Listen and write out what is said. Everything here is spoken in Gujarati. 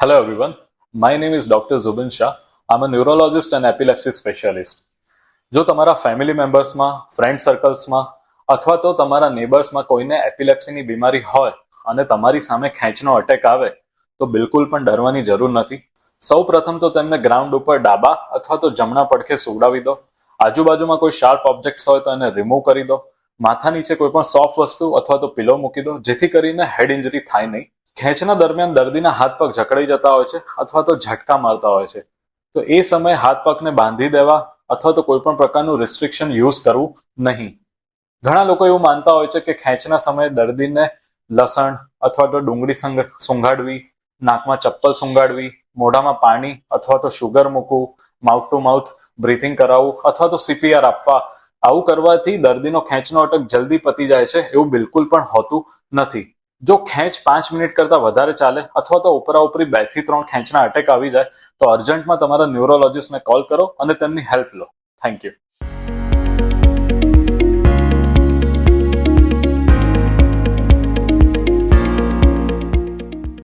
Hello everyone, my name is Dr. Zubin Shah. I'm a neurologist and epilepsy specialist. જો તમારા ફેમિલી મેમ્બર્સમાં, ફ્રેન્ડ સર્કલ્સમાં અથવા તો તમારા નેબર્સમાં કોઈને એપિલેપ્સીની બીમારી હોય અને તમારી સામે ખેંચનો અટેક આવે તો બિલકુલ પણ ડરવાની જરૂર નથી. સૌ પ્રથમ તો તેમને ગ્રાઉન્ડ ઉપર ડાબા અથવા તો જમણા પડખે સુવડાવી દો. આજુબાજુમાં કોઈ શાર્પ ઓબ્જેક્ટ્સ હોય તો એને રિમૂવ કરી દો. માથા નીચે કોઈ પણ સોફ્ટ વસ્તુ અથવા તો પિલો મૂકી દો જેથી કરીને હેડ ઇન્જરી થાય નહીં. ખેંચના દરમિયાન દર્દીના હાથ પગ જકડાઈ જતા હોય છે અથવા તો ઝટકા મારતા હોય છે, તો એ સમયે હાથ પગને બાંધી દેવા અથવા તો કોઈ પણ પ્રકારનું રિસ્ટ્રિક્શન યુઝ કરવું નહીં. ઘણા લોકો એવું માનતા હોય છે કે ખેંચના સમયે દર્દીને લસણ અથવા તો ડુંગળી સૂંઘાડવી, નાકમાં ચપ્પલ સૂંઘાડવી, મોઢામાં પાણી અથવા તો શુગર મૂકવું, માઉથ ટુ માઉથ બ્રીથિંગ કરાવવું અથવા તો CPR આપવા, આવું કરવાથી દર્દીનો ખેંચનો અટક જલ્દી પતી જાય છે એવું બિલકુલ પણ હોતું નથી. જો ખેંચ 5 મિનિટ કરતા વધારે ચાલે અથવા તો ઉપરાઉપરી 2 થી 3 ખેંચના અટેક આવી જાય તો અર્જન્ટમાં તમારા ન્યુરોલોજીસ્ટને કોલ કરો અને તેમની હેલ્પ લો. Thank you.